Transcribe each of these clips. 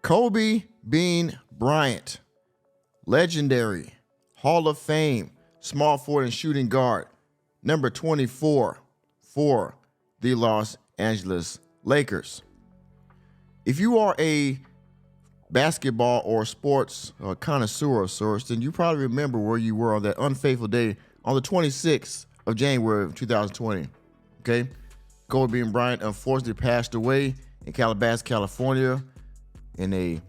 Kobe Bean Bryant, legendary Hall of Fame small forward and shooting guard, number 24 for the Los Angeles Lakers. If you are a basketball or sports connoisseur of sorts, then you probably remember where you were on that unfaithful day on the 26th of January of 2020. Okay, Kobe Bean Bryant unfortunately passed away in Calabasas, California, in a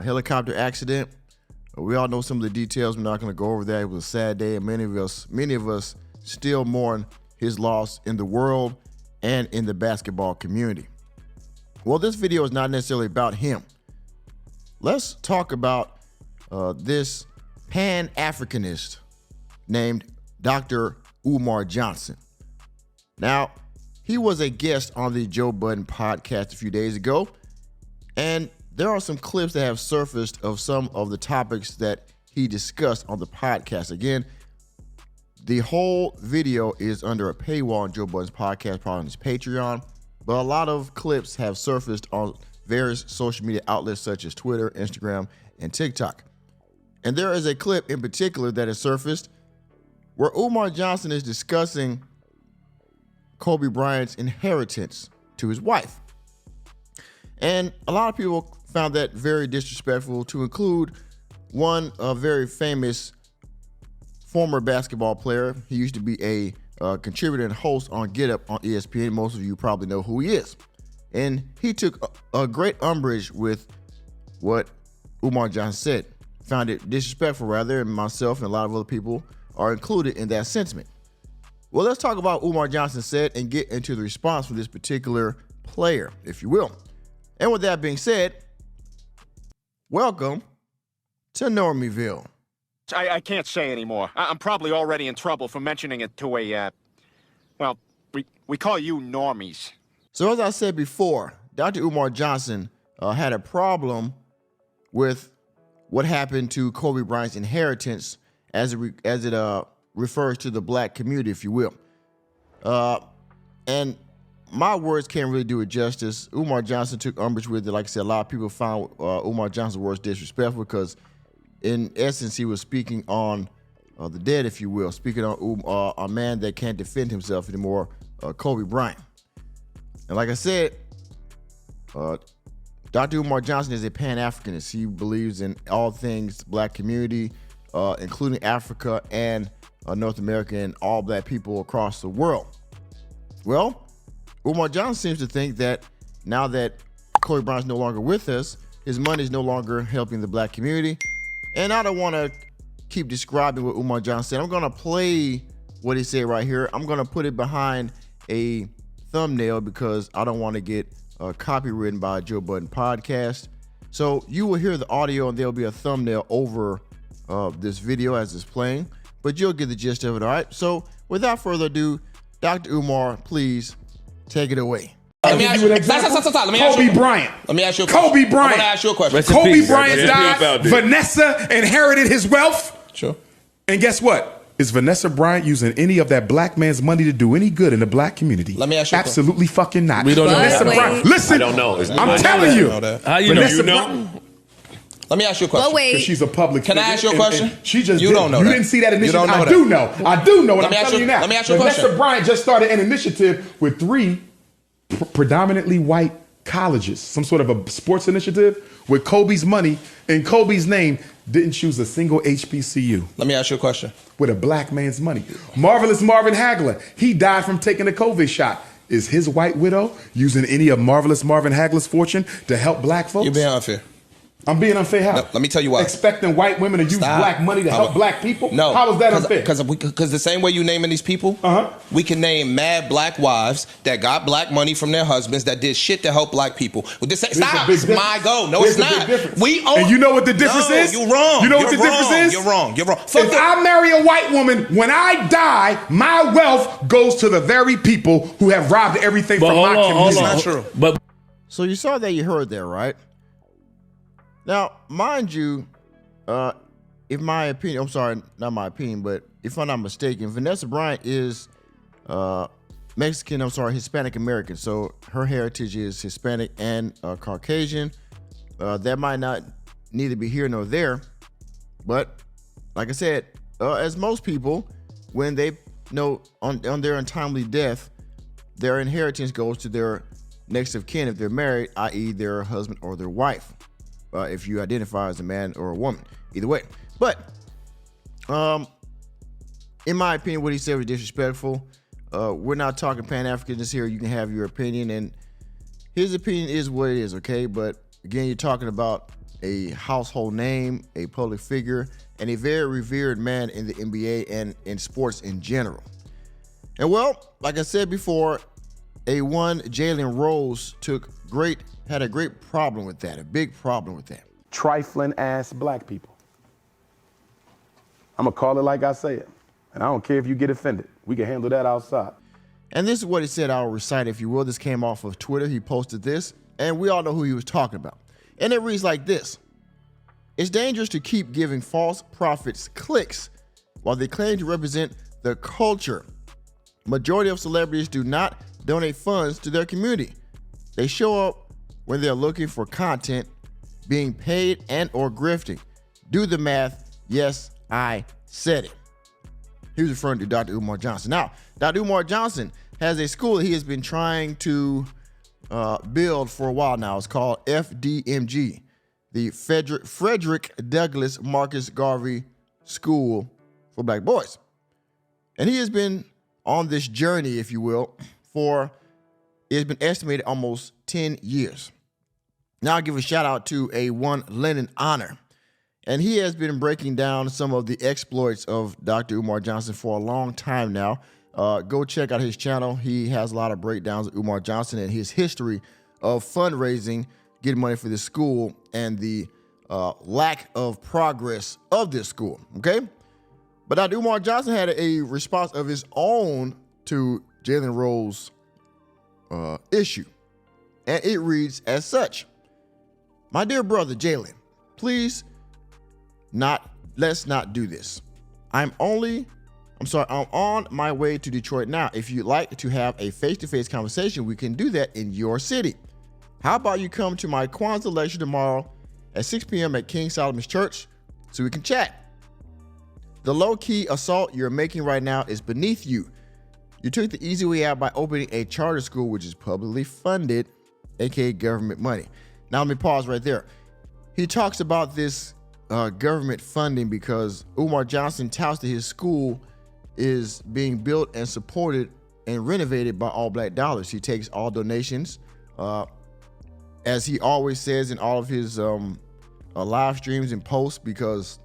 helicopter accident. We all know some of the details. We're not going to go over that. It was a sad day, and many of us still mourn his loss in the world and in the basketball community. Well, this video is not necessarily about him. Let's talk about this Pan-Africanist named Dr. Umar Johnson. Now, he was a guest on the Joe Budden podcast a few days ago, and there are some clips that have surfaced of some of the topics that he discussed on the podcast. Again, the whole video is under a paywall on Joe Budden's podcast, probably on his Patreon, but a lot of clips have surfaced on various social media outlets such as Twitter, Instagram, and TikTok. And there is a clip in particular that has surfaced where Umar Johnson is discussing Kobe Bryant's inheritance to his wife. And a lot of people found that very disrespectful, to include one very famous former basketball player. He used to be a contributor and host on Get Up on ESPN. Most of you probably know who he is. And he took a great umbrage with what Umar Johnson said. Found it disrespectful, rather, and myself and a lot of other people are included in that sentiment. Well, let's talk about what Umar Johnson said and get into the response from this particular player, if you will. And with that being said, welcome to Normieville. I can't say anymore. I'm probably already in trouble for mentioning it to a, well, we call you normies. So as I said before, Dr. Umar Johnson had a problem with what happened to Kobe Bryant's inheritance as it refers to the black community, if you will. And my words can't really do it justice. Umar Johnson took umbrage with it. Like I said, a lot of people found Umar Johnson's words disrespectful because, in essence, he was speaking on the dead, if you will, speaking on a man that can't defend himself anymore, Kobe Bryant. And like I said, Dr. Umar Johnson is a Pan-Africanist. He believes in all things black community, including Africa and North America and all black people across the world. Well, Umar Johnson seems to think that now that Kobe Bryant's no longer with us, his money is no longer helping the black community. And I don't want to keep describing what Umar Johnson said. I'm going to play what he said right here. I'm going to put it behind a thumbnail because I don't want to get copywritten by a Joe Budden podcast. So you will hear the audio and there'll be a thumbnail over this video as it's playing, but you'll get the gist of it, all right? So without further ado, Dr. Umar, please take it away. Let me ask you Kobe Bryant. Let me ask you a question. Kobe Bryant. I want to ask you a question. Kobe Bryant died. Vanessa inherited his wealth. Sure. And guess what? Is Vanessa Bryant using any of that black man's money to do any good in the black community? Let me ask you absolutely fucking not. We don't know. Vanessa Bryant. Listen, I don't know. I'm telling you. How you Vanessa know? Bryant, Let me ask you a question. But wait. because she's a public Can I figure, ask you a and question? she just You did. don't know You that. didn't see that You initiative. don't know I that. do know. I do know what Let I'm me ask telling you- you now. let me ask you a Vanessa question. Bryant just started an initiative with 3 predominantly white colleges, some sort of a sports initiative with Kobe's money and Kobe's name. Didn't choose a single HBCU. Let me ask you a question. With a black man's money. Marvelous Marvin Hagler, he died from taking a COVID shot. Is his white widow using any of Marvelous Marvin Hagler's fortune to help black folks? You're being unfair. I'm being unfair how? No, let me tell you why. Expecting white women to use black money to help black people? No. How is that unfair? Because the same way you naming these people, we can name mad black wives that got black money from their husbands that did shit to help black people. Stop. It's my goal. No, There's it's a not. big difference. We own. And you know what the difference is? You're wrong. You know what You're the difference wrong. is? You're wrong. You're wrong. If I marry a white woman, when I die, my wealth goes to the very people who have robbed everything from my community. It's not true. But So you saw that, you heard there, right? Now, mind you, if my opinion, I'm sorry, not my opinion, but if I'm not mistaken, Vanessa Bryant is Hispanic American. So her heritage is Hispanic and Caucasian. That might not neither be here nor there. But like I said, as most people, when they know on their untimely death, their inheritance goes to their next of kin if they're married, i.e. their husband or their wife. If you identify as a man or a woman, either way. But in my opinion, what he said was disrespectful. We're not talking Pan-Africanists here. You can have your opinion, and his opinion is what it is, okay? But again, you're talking about a household name, a public figure, and a very revered man in the NBA and in sports in general. And well, like I said before, Jalen Rose had a great problem with that, a big problem with that. Trifling ass black people. I'm gonna call it like I say it. And I don't care if you get offended. We can handle that outside. And this is what he said. I'll recite, if you will. This came off of Twitter. He posted this, and we all know who he was talking about. And it reads like this. It's dangerous to keep giving false prophets clicks while they claim to represent the culture. Majority of celebrities do not donate funds to their community. They show up when they're looking for content, being paid and or grifting. Do the math. Yes, I said it. He was referring to Dr. Umar Johnson. Now, Dr. Umar Johnson has a school that he has been trying to build for a while now. It's called FDMG, the Frederick Douglass Marcus Garvey School for Black Boys. And he has been on this journey, if you will, it's been estimated almost 10 years. Now I'll give a shout out to a one Lennon Honor. And he has been breaking down some of the exploits of Dr. Umar Johnson for a long time now. Go check out his channel. He has a lot of breakdowns of Umar Johnson and his history of fundraising, getting money for this school, and the lack of progress of this school, okay? But Dr. Umar Johnson had a response of his own to Jalen Rose's issue. And it reads as such. My dear brother, Jalen, please let's not do this. I'm on my way to Detroit now. If you'd like to have a face-to-face conversation, we can do that in your city. How about you come to my Kwanzaa lecture tomorrow at 6 p.m. at King Solomon's Church so we can chat. The low-key assault you're making right now is beneath you. You took the easy way out by opening a charter school, which is publicly funded, aka government money. Now let me pause right there. He talks about this government funding because Umar Johnson touts that his school is being built and supported and renovated by all black dollars. He takes all donations, as he always says in all of his live streams and posts, because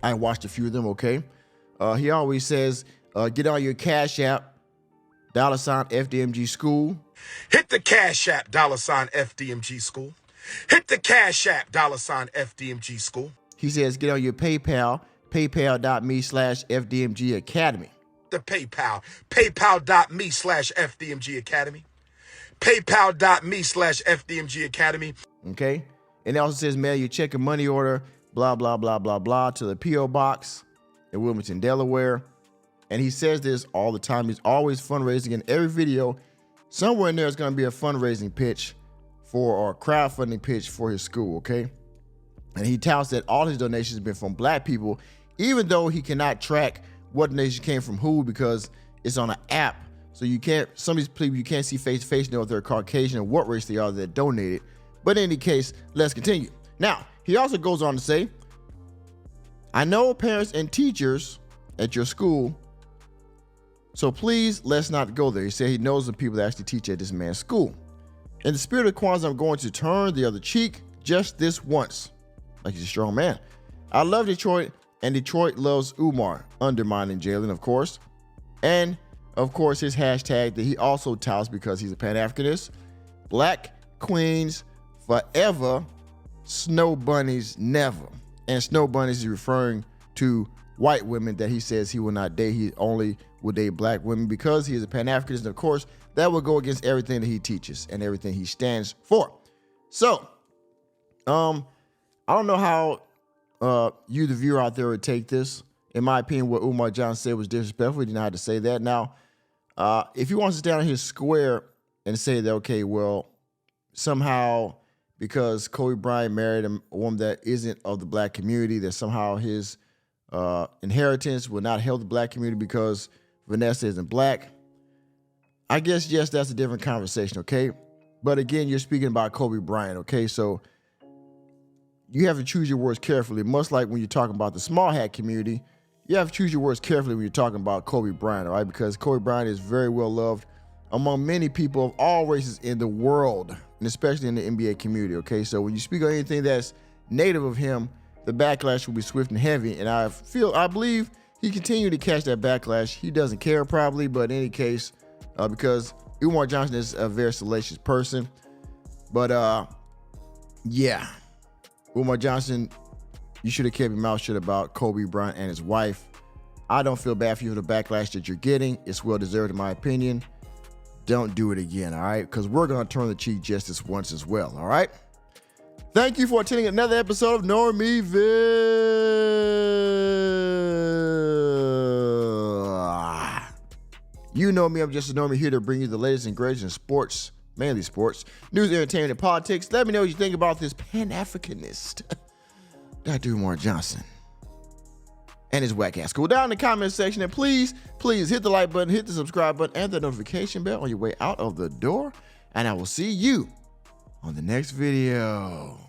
I watched a few of them, okay? He always says, get on your Cash App, $ FDMG School. Hit the Cash App, $ FDMG School. Hit the Cash App, $ FDMG School. He says, get on your PayPal, paypal.me/FDMG Academy. The PayPal, paypal.me/FDMG Academy. PayPal.me/FDMG Academy. Okay. And it also says, mail your check and money order, blah, blah, blah, blah, blah, to the P.O. Box in Wilmington, Delaware. And he says this all the time. He's always fundraising. In every video, somewhere in there is going to be a fundraising pitch or crowdfunding pitch for his school, okay? And he touts that all his donations have been from black people, even though he cannot track what donation came from who because it's on an app. So some of these people you can't see face to face, know if they're Caucasian or what race they are that donated. But in any case, let's continue. Now, he also goes on to say, I know parents and teachers at your school, so please let's not go there. He said he knows the people that actually teach at this man's school. In the spirit of Kwanzaa, I'm going to turn the other cheek just this once. Like he's a strong man. I love Detroit, and Detroit loves Umar, undermining Jalen, of course. And, of course, his hashtag that he also touts because he's a Pan-Africanist. Black queens forever, snow bunnies never. And snow bunnies is referring to white women that he says he will not date. He only will date black women because he is a Pan-Africanist. And, of course, that will go against everything that he teaches and everything he stands for. So, I don't know how you, the viewer out there, would take this. In my opinion, what Umar Johnson said was disrespectful. He did not have to say that. Now, if he wants to stand on his square and say that, okay, well, somehow because Kobe Bryant married a woman that isn't of the black community, that somehow his inheritance will not help the black community because Vanessa isn't black. I guess, yes, that's a different conversation, okay? But again, you're speaking about Kobe Bryant, okay? So you have to choose your words carefully, much like when you're talking about the small hat community. You have to choose your words carefully when you're talking about Kobe Bryant, all right? Because Kobe Bryant is very well loved among many people of all races in the world, and especially in the NBA community, okay? So when you speak on anything that's native of him, the backlash will be swift and heavy, and I believe he continued to catch that backlash. He doesn't care probably, but in any case, because Umar Johnson is a very salacious person. But yeah, Umar Johnson, you should have kept your mouth shut about Kobe Bryant and his wife. I don't feel bad for you for the backlash that you're getting. It's well deserved in my opinion. Don't do it again, all right? Because we're going to turn the cheek just this once as well, all right? Thank you for attending another episode of Normieville. You know me, I'm just a normie here to bring you the latest and greatest in sports, mainly sports, news, entertainment, and politics. Let me know what you think about this Pan-Africanist, Dr. Umar Johnson, and his whack ass. Go down in the comment section and please hit the like button, hit the subscribe button, and the notification bell on your way out of the door. And I will see you on the next video.